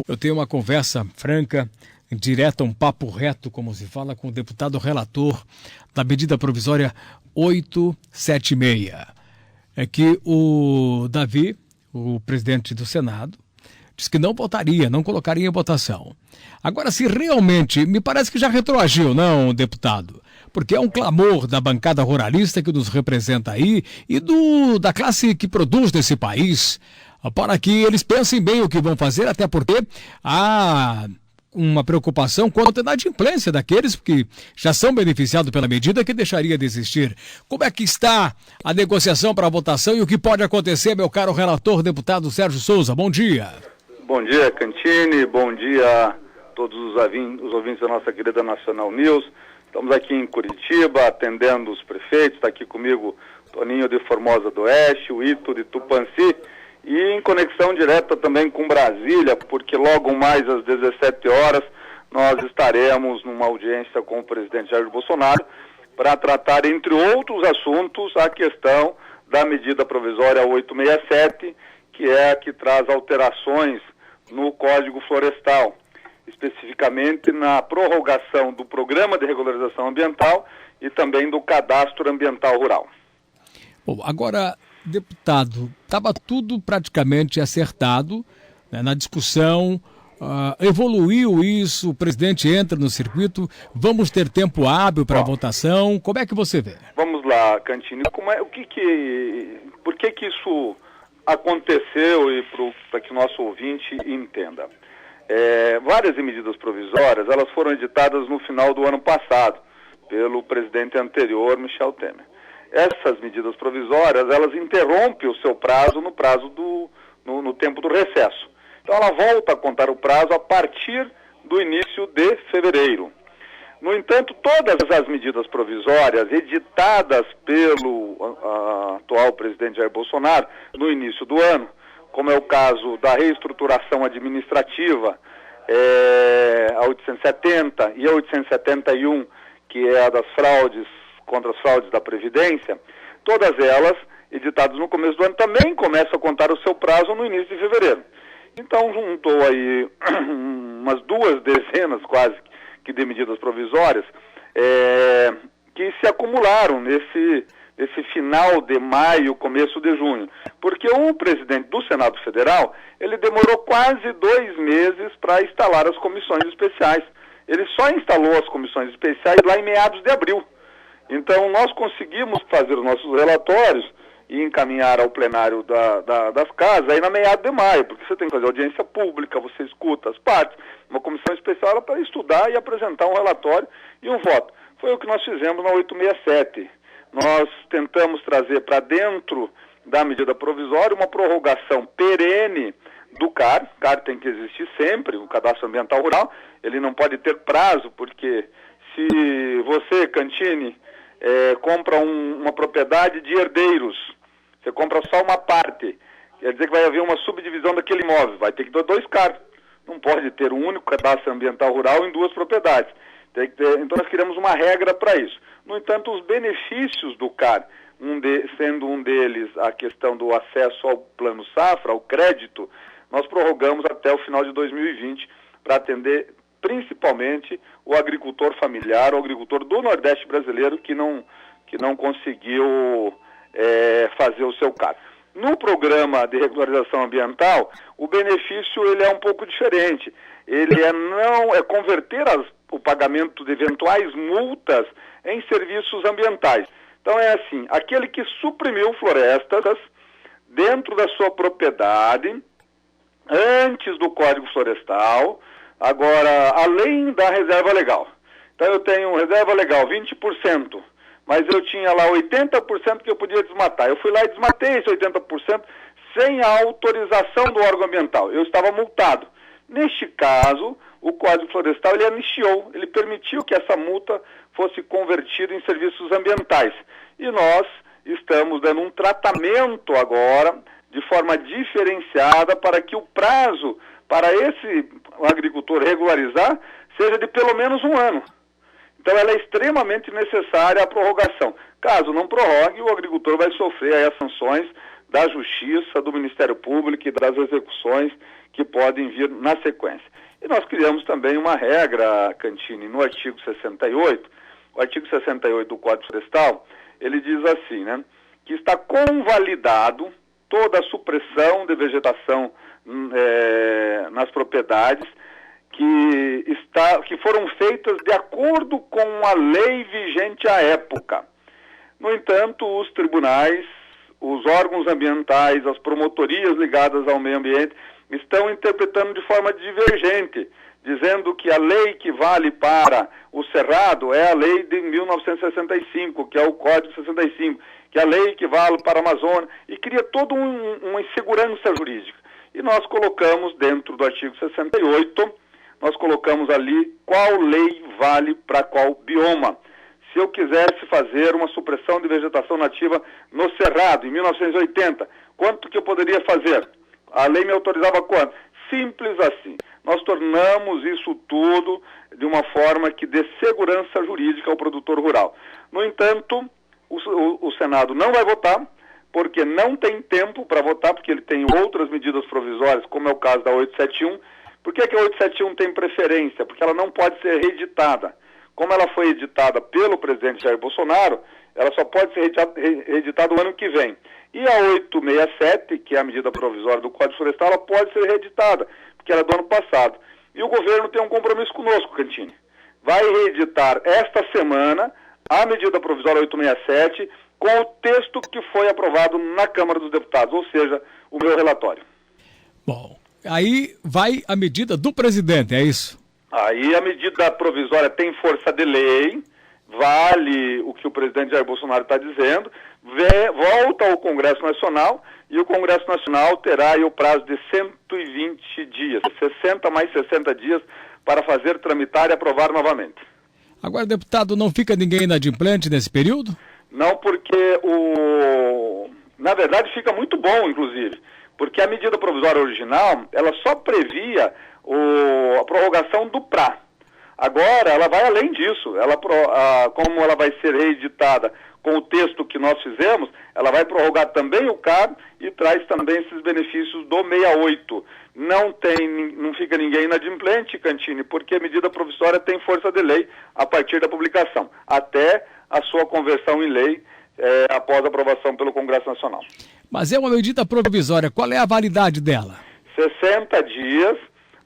Eu tenho uma conversa franca, direta, um papo reto, como se fala, com o deputado relator da medida provisória 876. É que o Davi, o presidente do Senado, disse que não votaria, não colocaria em votação. Agora, se realmente, me parece que já retroagiu, não, deputado? Porque é um clamor da bancada ruralista que nos representa aí e da classe que produz nesse país, para que eles pensem bem o que vão fazer, até porque há uma preocupação quanto à inadimplência daqueles que já são beneficiados pela medida que deixaria de existir. Como é que está a negociação para a votação e o que pode acontecer, meu caro relator, deputado Sérgio Souza? Bom dia. Bom dia, Cantini. Bom dia a todos os ouvintes da nossa querida Nacional News. Estamos aqui em Curitiba, atendendo os prefeitos. Está aqui comigo Toninho de Formosa do Oeste, o Ito de Tupanci, e em conexão direta também com Brasília, porque logo mais às 17 horas nós estaremos numa audiência com o presidente Jair Bolsonaro para tratar, entre outros assuntos, a questão da medida provisória 867, que é a que traz alterações no Código Florestal, especificamente na prorrogação do Programa de Regularização Ambiental e também do Cadastro Ambiental Rural. Bom, agora, deputado, estava tudo praticamente acertado, né, na discussão, evoluiu isso, o presidente entra no circuito, vamos ter tempo hábil para a votação, como é que você vê? Vamos lá, Cantini, por que isso aconteceu e para que o nosso ouvinte entenda? Várias medidas provisórias, elas foram editadas no final do ano passado, pelo presidente anterior, Michel Temer. Essas medidas provisórias, elas interrompem o seu prazo no tempo do recesso. Então ela volta a contar o prazo a partir do início de fevereiro. No entanto, todas as medidas provisórias editadas pelo atual presidente Jair Bolsonaro no início do ano, como é o caso da reestruturação administrativa, a 870 e a 871, que é a das fraudes, contra as fraudes da Previdência, todas elas, editadas no começo do ano, também começam a contar o seu prazo no início de fevereiro. Então juntou aí umas 2 dezenas quase que de medidas provisórias que se acumularam nesse final de maio, começo de junho. Porque o presidente do Senado Federal, ele demorou quase 2 meses para instalar as comissões especiais. Ele só instalou as comissões especiais lá em meados de abril. Então nós conseguimos fazer os nossos relatórios e encaminhar ao plenário das casas aí na meados de maio, porque você tem que fazer audiência pública, você escuta as partes, uma comissão especial para estudar e apresentar um relatório e um voto. Foi o que nós fizemos na 867. Nós tentamos trazer para dentro da medida provisória uma prorrogação perene do CAR. O CAR tem que existir sempre, o Cadastro Ambiental Rural. Ele não pode ter prazo, porque se você, Cantini, compra uma propriedade de herdeiros, você compra só uma parte, quer dizer que vai haver uma subdivisão daquele imóvel, vai ter que ter 2 CAR. Não pode ter um único Cadastro Ambiental Rural em 2 propriedades. Então nós criamos uma regra para isso. No entanto, os benefícios do CAR, sendo um deles a questão do acesso ao Plano Safra, ao crédito, nós prorrogamos até o final de 2020 para atender principalmente o agricultor familiar, o agricultor do Nordeste brasileiro que não conseguiu fazer o seu CAR. No programa de regularização ambiental, o benefício ele é um pouco diferente. Ele é converter o pagamento de eventuais multas em serviços ambientais. Então é assim, aquele que suprimiu florestas dentro da sua propriedade, antes do Código Florestal, agora, além da reserva legal. Então eu tenho reserva legal 20%, mas eu tinha lá 80% que eu podia desmatar. Eu fui lá e desmatei esse 80% sem a autorização do órgão ambiental. Eu estava multado. Neste caso, o Código Florestal ele anistiou, ele permitiu que essa multa fosse convertida em serviços ambientais. E nós estamos dando um tratamento agora, de forma diferenciada, para que o prazo para esse agricultor regularizar seja de pelo menos 1 ano. Então ela é extremamente necessária a prorrogação. Caso não prorrogue, o agricultor vai sofrer aí as sanções da Justiça, do Ministério Público e das execuções que podem vir na sequência. E nós criamos também uma regra, Cantini, no artigo 68, o artigo 68 do Código Florestal, ele diz assim, né, que está convalidado toda a supressão de vegetação nas propriedades que foram feitas de acordo com a lei vigente à época. No entanto, os tribunais, os órgãos ambientais, as promotorias ligadas ao meio ambiente estão interpretando de forma divergente, dizendo que a lei que vale para o Cerrado é a lei de 1965, que é o Código 65, que é a lei que vale para a Amazônia, e cria toda uma insegurança jurídica. E nós colocamos dentro do artigo 68, nós colocamos ali qual lei vale para qual bioma. Se eu quisesse fazer uma supressão de vegetação nativa no Cerrado, em 1980, quanto que eu poderia fazer? A lei me autorizava quanto? Simples assim. Nós tornamos isso tudo de uma forma que dê segurança jurídica ao produtor rural. No entanto, o Senado não vai votar, porque não tem tempo para votar, porque ele tem outras medidas provisórias, como é o caso da 871. Por que a 871 tem preferência? Porque ela não pode ser reeditada. Como ela foi editada pelo presidente Jair Bolsonaro, ela só pode ser reeditada o ano que vem. E a 867, que é a medida provisória do Código Florestal, ela pode ser reeditada, porque ela é do ano passado. E o governo tem um compromisso conosco, Cantini. Vai reeditar esta semana a medida provisória 867 com o texto que foi aprovado na Câmara dos Deputados, ou seja, o meu relatório. Bom, aí vai a medida do presidente, é isso? Aí a medida provisória tem força de lei, vale o que o presidente Jair Bolsonaro está dizendo, volta ao Congresso Nacional e o Congresso Nacional terá aí o prazo de 120 dias, 60 mais 60 dias para fazer, tramitar e aprovar novamente. Agora, deputado, não fica ninguém inadimplente nesse período? Não, porque na verdade fica muito bom, inclusive, porque a medida provisória original, ela só previa a prorrogação do PRA. Agora, ela vai além disso. Como ela vai ser reeditada com o texto que nós fizemos, ela vai prorrogar também o CAB e traz também esses benefícios do 68. Não fica ninguém inadimplente, Cantini, porque a medida provisória tem força de lei a partir da publicação, até a sua conversão em lei após a aprovação pelo Congresso Nacional. Mas é uma medida provisória. Qual é a validade dela? 60 dias,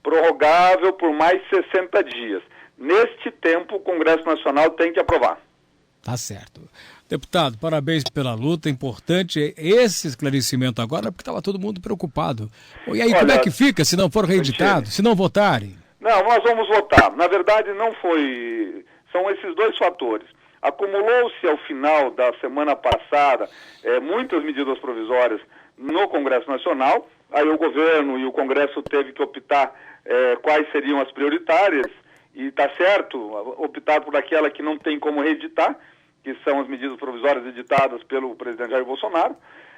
prorrogável por mais 60 dias. Neste tempo, o Congresso Nacional tem que aprovar. Tá certo. Deputado, parabéns pela luta. Importante esse esclarecimento agora, porque estava todo mundo preocupado. E aí, como é que fica se não for reeditado, se não votarem? Não, nós vamos votar. Na verdade, não foi... São esses dois fatores. Acumulou-se ao final da semana passada muitas medidas provisórias no Congresso Nacional. Aí o governo e o Congresso teve que optar quais seriam as prioritárias. E está certo, optar por aquela que não tem como reeditar, que são as medidas provisórias editadas pelo presidente Jair Bolsonaro.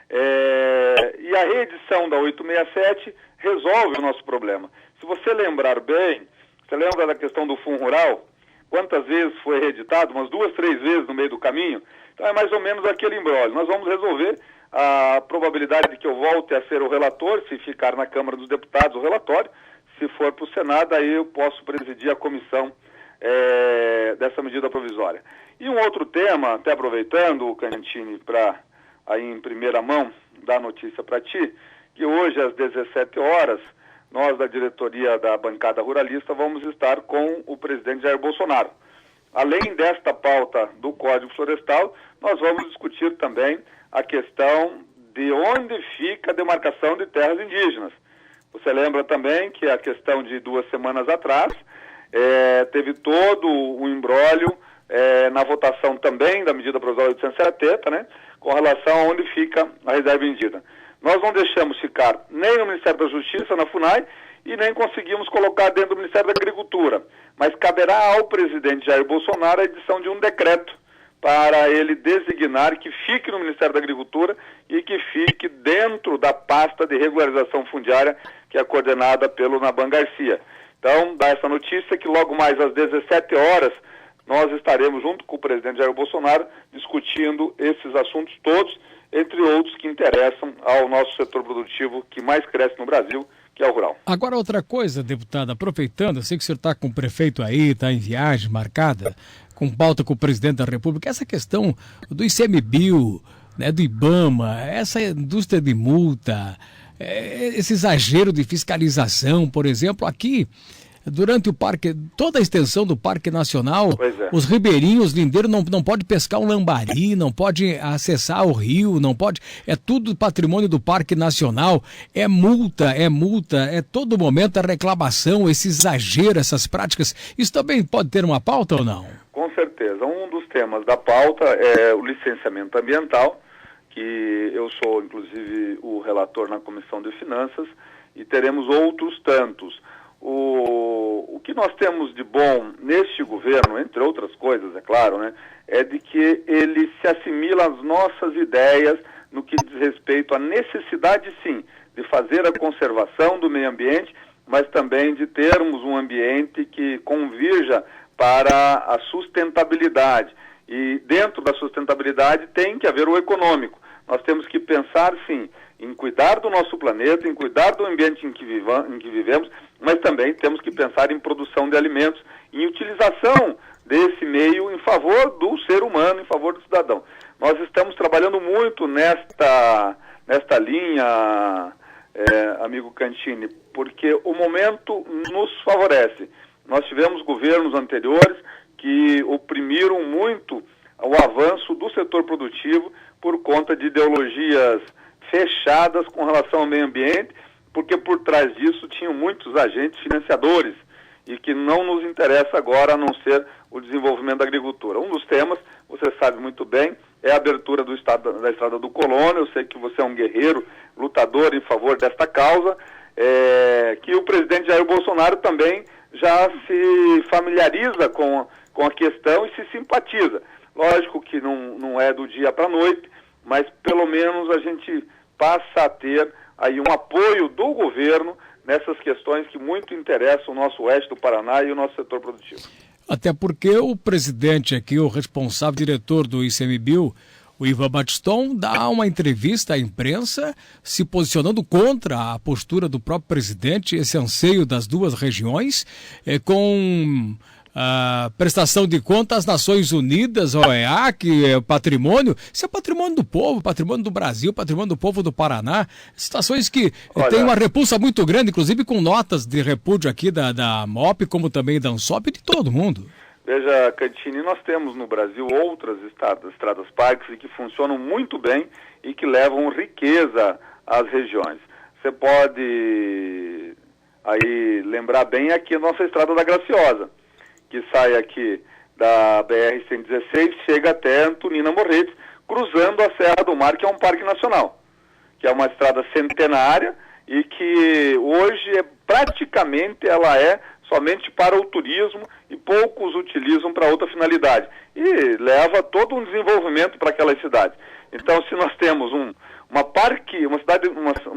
E a reedição da 867 resolve o nosso problema. Se você lembrar bem, você lembra da questão do Fundo Rural? Quantas vezes foi reeditado? Umas 2, 3 vezes no meio do caminho? Então é mais ou menos aquele imbróglio. Nós vamos resolver. A probabilidade de que eu volte a ser o relator, se ficar na Câmara dos Deputados o relatório, se for para o Senado, aí eu posso presidir a comissão dessa medida provisória. E um outro tema, até aproveitando, Cantini, para aí em primeira mão dar notícia para ti, que hoje às 17 horas, nós da diretoria da bancada ruralista vamos estar com o presidente Jair Bolsonaro. Além desta pauta do Código Florestal, nós vamos discutir também a questão de onde fica a demarcação de terras indígenas. Você lembra também que a questão de 2 semanas atrás teve todo um imbróglio na votação também da medida provisória 870, né, com relação a onde fica a reserva indígena. Nós não deixamos ficar nem no Ministério da Justiça, na FUNAI, e nem conseguimos colocar dentro do Ministério da Agricultura. Mas caberá ao presidente Jair Bolsonaro a edição de um decreto para ele designar que fique no Ministério da Agricultura e que fique dentro da pasta de regularização fundiária que é coordenada pelo Naban Garcia. Então, dá essa notícia que logo mais às 17 horas nós estaremos junto com o presidente Jair Bolsonaro discutindo esses assuntos todos entre outros que interessam ao nosso setor produtivo que mais cresce no Brasil, que é o rural. Agora, outra coisa, deputado, aproveitando, eu sei que o senhor está com o prefeito aí, está em viagem marcada, com pauta com o presidente da República, essa questão do ICMBio, né, do IBAMA, essa indústria de multa, esse exagero de fiscalização, por exemplo, aqui, durante o parque, toda a extensão do Parque Nacional, os ribeirinhos, lindeiros, não pode pescar um lambari, não pode acessar o rio, não pode, é tudo patrimônio do Parque Nacional, é multa, todo momento a reclamação, esse exagero, essas práticas, isso também pode ter uma pauta ou não? Com certeza, um dos temas da pauta é o licenciamento ambiental, que eu sou, inclusive, o relator na Comissão de Finanças, e teremos outros tantos. O que nós temos de bom neste governo, entre outras coisas, é claro, né, é de que ele se assimila às nossas ideias no que diz respeito à necessidade, sim, de fazer a conservação do meio ambiente, mas também de termos um ambiente que convirja para a sustentabilidade. E dentro da sustentabilidade tem que haver o econômico. Nós temos que pensar, sim, em cuidar do nosso planeta, em cuidar do ambiente em que vivemos, mas também temos que pensar em produção de alimentos, em utilização desse meio em favor do ser humano, em favor do cidadão. Nós estamos trabalhando muito nesta linha, amigo Cantini, porque o momento nos favorece. Nós tivemos governos anteriores que oprimiram muito o avanço do setor produtivo por conta de ideologias fechadas com relação ao meio ambiente, porque por trás disso tinham muitos agentes financiadores e que não nos interessa agora a não ser o desenvolvimento da agricultura. Um dos temas, você sabe muito bem, é a abertura da Estrada do Colônia. Eu sei que você é um guerreiro, lutador em favor desta causa, que o presidente Jair Bolsonaro também já se familiariza com a questão e se simpatiza. Lógico que não é do dia para a noite, mas pelo menos a gente passa a ter aí um apoio do governo nessas questões que muito interessam o nosso oeste do Paraná e o nosso setor produtivo. Até porque o presidente aqui, o responsável diretor do ICMBio, o Ivan Battiston, dá uma entrevista à imprensa se posicionando contra a postura do próprio presidente, esse anseio das duas regiões, com a prestação de contas às Nações Unidas, OEA, que é patrimônio, isso é patrimônio do povo, patrimônio do Brasil, patrimônio do povo do Paraná, situações que têm uma repulsa muito grande, inclusive com notas de repúdio aqui da MOP, como também da ANSOP, de todo mundo. Veja, Cantini, nós temos no Brasil outras estradas parques que funcionam muito bem e que levam riqueza às regiões. Você pode aí lembrar bem aqui a nossa Estrada da Graciosa, que sai aqui da BR-116, chega até Antonina Morretes, cruzando a Serra do Mar, que é um parque nacional, que é uma estrada centenária e que hoje praticamente ela é somente para o turismo e poucos utilizam para outra finalidade. E leva todo um desenvolvimento para aquelas cidades. Então, se nós temos uma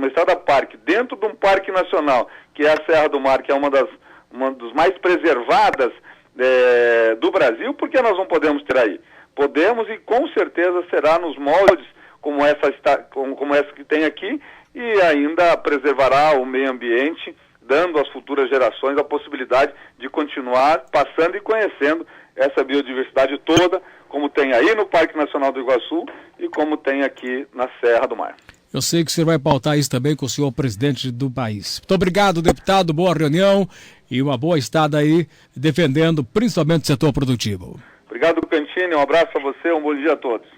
estrada parque dentro de um parque nacional, que é a Serra do Mar, que é uma das mais preservadas do Brasil, por que nós não podemos ter aí? Podemos, e com certeza será nos moldes como essa que tem aqui, e ainda preservará o meio ambiente, dando às futuras gerações a possibilidade de continuar passando e conhecendo essa biodiversidade toda, como tem aí no Parque Nacional do Iguaçu e como tem aqui na Serra do Mar. Eu sei que o senhor vai pautar isso também com o senhor presidente do país. Muito obrigado, deputado, boa reunião e uma boa estada aí, defendendo principalmente o setor produtivo. Obrigado, Cantini, um abraço a você, um bom dia a todos.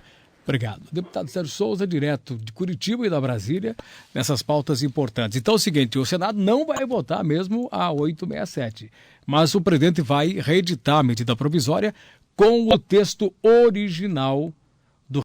Obrigado. Deputado Sérgio Souza, direto de Curitiba e da Brasília, nessas pautas importantes. Então é o seguinte, o Senado não vai votar mesmo a 867, mas o presidente vai reeditar a medida provisória com o texto original